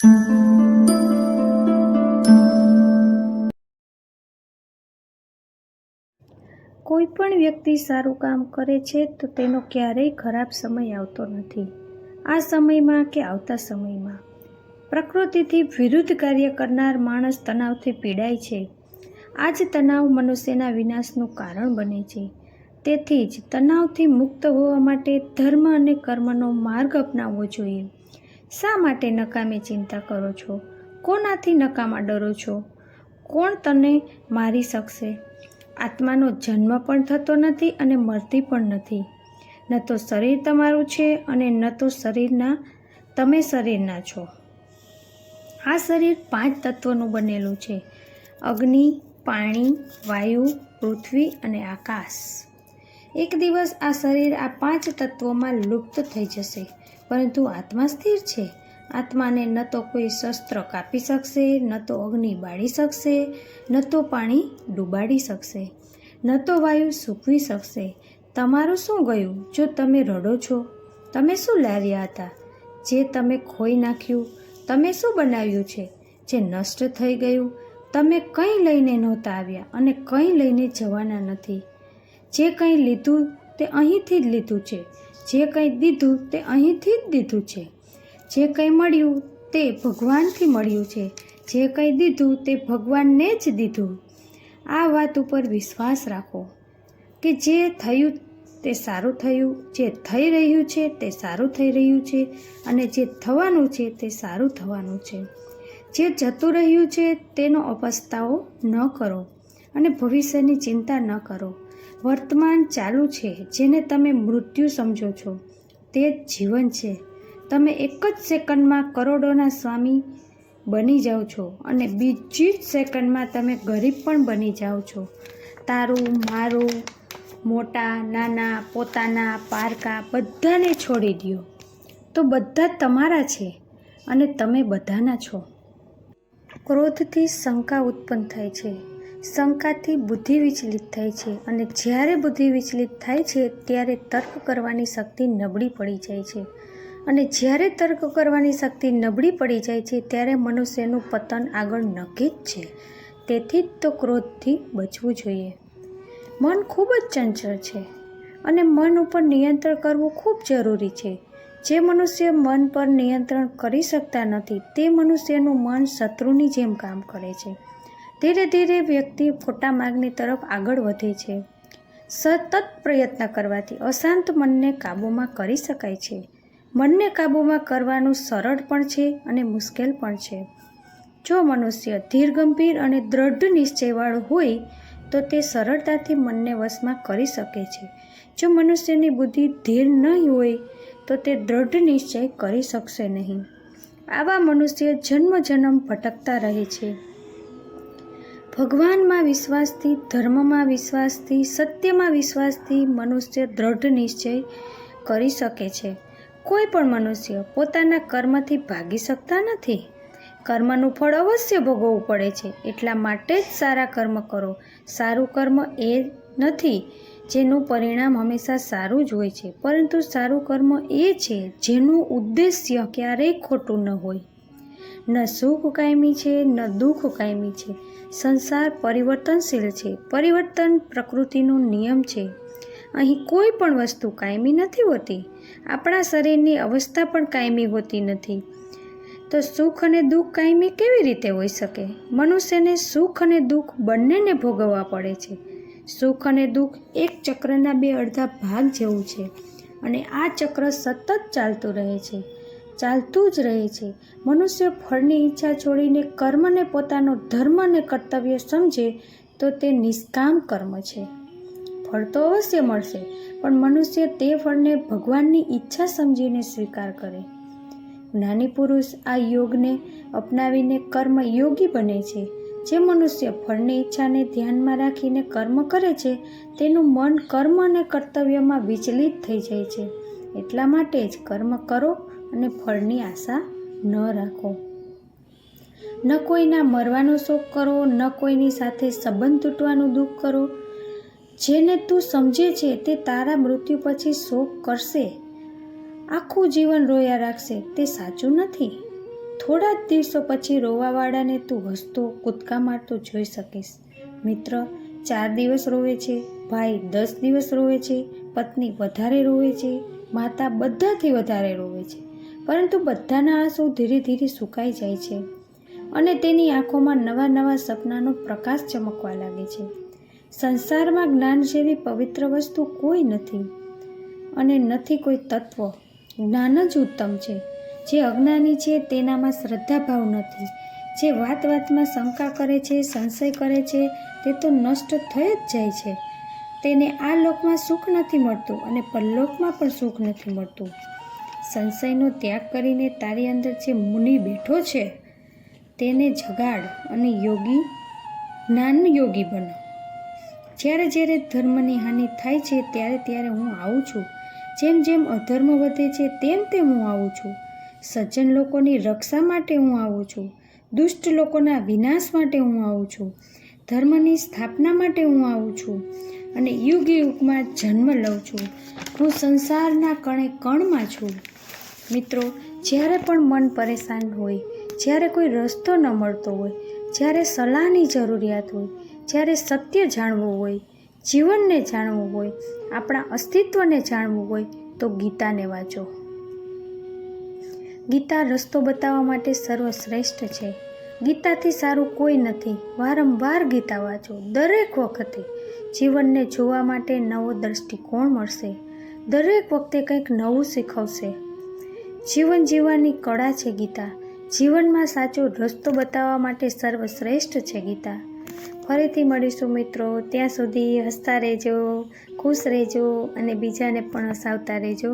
કોઈ પણ વ્યક્તિ સારું કામ કરે છે તો તેનો ક્યારેય ખરાબ સમય આવતો નથી. આ સમયમાં કે આવતા સમયમાં પ્રકૃતિથી વિરુદ્ધ કાર્ય કરનાર માણસ તણાવથી પીડાય છે. આ જ તણાવ મનુષ્યના વિનાશનું કારણ બને છે. તેથી જ તણાવથી મુક્ત હોવા માટે ધર્મ અને કર્મનો માર્ગ અપનાવવો જોઈએ. શા માટે નકામી ચિંતા કરો છો? કોનાથી નકામા ડરો છો? કોણ તને મારી શકશે? આત્માનો જન્મ પણ થતો નથી અને મરતી પણ નથી. ન તો શરીર તમારું છે અને ન તો તમે શરીરના છો. આ શરીર 5 તત્વોનું બનેલું છે: અગ્નિ, પાણી, વાયુ, પૃથ્વી અને આકાશ. એક દિવસ આ શરીર આ 5 તત્વોમાં લુપ્ત થઈ જશે, પરંતુ આત્મા સ્થિર છે. આત્માને ન તો કોઈ શસ્ત્ર કાપી શકશે, ન તો અગ્નિ બાળી શકશે, ન તો પાણી ડૂબાડી શકશે, ન તો વાયુ સૂકવી શકશે. તમારું શું ગયું જો તમે રડો છો? તમે શું લાવ્યા હતા જે તમે ખોઈ નાખ્યું? તમે શું બનાવ્યું છે જે નષ્ટ થઈ ગયું? તમે કંઈ લઈને નહોતા આવ્યા અને કંઈ લઈને જવાના નથી. જે કંઈ લીધું તે અહીંથી જ લીધું છે. જે કંઈ દીધું તે અહીંથી જ દીધું છે. જે કંઈ મળ્યું તે ભગવાનથી મળ્યું છે. જે કંઈ દીધું તે ભગવાનને જ દીધું. આ વાત ઉપર વિશ્વાસ રાખો કે જે થયું તે સારું થયું, જે થઈ રહ્યું છે તે સારું થઈ રહ્યું છે, અને જે થવાનું છે તે સારું થવાનું છે. જે જતું રહ્યું છે તેનો અપસ્તાવો ન કરો અને ભવિષ્યની ચિંતા ન કરો. વર્તમાન ચાલુ છે, જેને તમે મૃત્યુ સમજો છો તે જ જીવન છે. તમે એક જ સેકન્ડમાં કરોડોના સ્વામી બની જાઓ છો અને બીજી જ સેકન્ડમાં તમે ગરીબ પણ બની જાઓ છો. તારું, મારું, મોટા, નાના, પોતાના, પારકા બધાને છોડી દો તો બધા તમારા છે અને તમે બધાના છો. ક્રોધથી શંકા ઉત્પન્ન થાય છે. શંકાથી બુદ્ધિ વિચલિત થાય છે અને જ્યારે બુદ્ધિ વિચલિત થાય છે ત્યારે તર્ક કરવાની શક્તિ નબળી પડી જાય છે. અને જ્યારે તર્ક કરવાની શક્તિ નબળી પડી જાય છે ત્યારે મનુષ્યનું પતન આગળ નક્કી જ છે. તેથી જ તો ક્રોધથી બચવું જોઈએ. મન ખૂબ જ ચંચળ છે અને મન ઉપર નિયંત્રણ કરવું ખૂબ જરૂરી છે. જે મનુષ્ય મન પર નિયંત્રણ કરી શકતા નથી તે મનુષ્યનું મન શત્રુની જેમ કામ કરે છે. ધીરે ધીરે વ્યક્તિ ખોટા માર્ગની તરફ આગળ વધે છે. સતત પ્રયત્ન કરવાથી અશાંત મનને કાબૂમાં કરી શકાય છે. મનને કાબૂમાં કરવાનું સરળ પણ છે અને મુશ્કેલ પણ છે. જો મનુષ્ય ધીર, ગંભીર અને દ્રઢ નિશ્ચયવાળો હોય તો તે સરળતાથી મનને વશમાં કરી શકે છે. જો મનુષ્યની બુદ્ધિ ધીર નહીં હોય તો તે દ્રઢ નિશ્ચય કરી શકશે નહીં. આવા મનુષ્ય જન્મ જન્મ ભટકતા રહે છે. ભગવાનમાં વિશ્વાસથી, ધર્મમાં વિશ્વાસથી, સત્યમાં વિશ્વાસથી મનુષ્ય દ્રઢ નિશ્ચય કરી શકે છે. કોઈ પણ મનુષ્ય પોતાના કર્મથી ભાગી શકતા નથી. કર્મનું ફળ અવશ્ય ભોગવવું પડે છે. એટલા માટે જ સારા કર્મ કરો. સારું કર્મ એ નથી જેનું પરિણામ હંમેશા સારું જ હોય છે, પરંતુ સારું કર્મ એ છે જેનું ઉદ્દેશ્ય ક્યારેય ખોટું ન હોય. ન સુખ કાયમી છે, ન દુઃખ કાયમી છે. સંસાર પરિવર્તનશીલ છે. પરિવર્તન પ્રકૃતિનો નિયમ છે. અહીં કોઈ પણ વસ્તુ કાયમી નથી હોતી. આપણા શરીરની અવસ્થા પણ કાયમી હોતી નથી. તો સુખ અને દુઃખ કાયમી કેવી રીતે હોઈ શકે? મનુષ્યને સુખ અને દુઃખ બંનેને ભોગવવા પડે છે. સુખ અને દુઃખ એક ચક્રના 2 અડધા ભાગ જેવું છે અને આ ચક્ર સતત ચાલતું રહે છે, ચાલતું જ રહે છે. મનુષ્ય ફળની ઈચ્છા છોડીને કર્મને પોતાનો ધર્મ અને કર્તવ્ય સમજે તો તે નિષ્કામ કર્મ છે. ફળ તો અવશ્ય મળશે, પણ મનુષ્ય તે ફળને ભગવાનની ઈચ્છા સમજીને સ્વીકાર કરે. જ્ઞાની પુરુષ આ યોગને અપનાવીને કર્મ યોગી બને છે. જે મનુષ્ય ફળની ઈચ્છાને ધ્યાનમાં રાખીને કર્મ કરે છે તેનું મન કર્મ અને કર્તવ્યમાં વિચલિત થઈ જાય છે. એટલા માટે જ કર્મ કરો અને ફળની આશા ન રાખો. ન કોઈના મરવાનો શોક કરો, ન કોઈની સાથે સંબંધ તૂટવાનું દુઃખ કરો. જેને તું સમજે છે તે તારા મૃત્યુ પછી શોક કરશે, આખું જીવન રોયા રાખશે. તે સાચું નથી. થોડા જ દિવસો પછી રોવાવાળાને તું હસતો કૂદકા મારતો જોઈ શકીશ. મિત્ર 4 દિવસ રોવે છે, ભાઈ 10 દિવસ રોવે છે, પત્ની વધારે રોવે છે, માતા બધાથી વધારે રોવે છે, પરંતુ બધાના આંસુ ધીરે ધીરે સુકાઈ જાય છે અને તેની આંખોમાં નવા નવા સપનાનો પ્રકાશ ચમકવા લાગે છે. સંસારમાં જ્ઞાન જેવી પવિત્ર વસ્તુ કોઈ નથી અને નથી કોઈ તત્વ. જ્ઞાન જ ઉત્તમ છે. જે અજ્ઞાની છે તેનામાં શ્રદ્ધાભાવ નથી. જે વાત વાતમાં શંકા કરે છે, સંશય કરે છે, તે તો નષ્ટ થઈ જ જાય છે. તેને આ લોકમાં સુખ નથી મળતું અને પરલોકમાં પણ સુખ નથી મળતું. સંશયનો ત્યાગ કરીને તારી અંદર જે મુનિ બેઠો છે તેને જગાડ અને જ્ઞાન યોગી બનો. જ્યારે જ્યારે ધર્મની હાનિ થાય છે ત્યારે ત્યારે હું આવું છું. જેમ જેમ અધર્મ વધે છે તેમ તેમ હું આવું છું. સજ્જન લોકોની રક્ષા માટે હું આવું છું. દુષ્ટ લોકોના વિનાશ માટે હું આવું છું. ધર્મની સ્થાપના માટે હું આવું છું અને યુગ યુગમાં જન્મ લઉં છું. હું સંસારના કણે કણમાં છું. મિત્રો, જ્યારે પણ મન પરેશાન હોય, જ્યારે કોઈ રસ્તો ન મળતો હોય, જ્યારે સલાહની જરૂરિયાત હોય, જ્યારે સત્ય જાણવું હોય, જીવનને જાણવું હોય, આપણા અસ્તિત્વને જાણવું હોય તો ગીતાને વાંચો. ગીતા રસ્તો બતાવવા માટે સર્વશ્રેષ્ઠ છે. ગીતાથી સારું કોઈ નથી. વારંવાર ગીતા વાંચો. દરેક વખતે જીવનને જોવા માટે નવો દૃષ્ટિકોણ મળશે. દરેક વખતે કંઈક નવું શીખવશે. જીવન જીવવાની કળા છે ગીતા. જીવનમાં સાચો રસ્તો બતાવવા માટે સર્વશ્રેષ્ઠ છે ગીતા. ફરીથી મળીશું મિત્રો. ત્યાં સુધી હસતા રહેજો, ખુશ રહેજો અને બીજાને પણ હસાવતા રહેજો.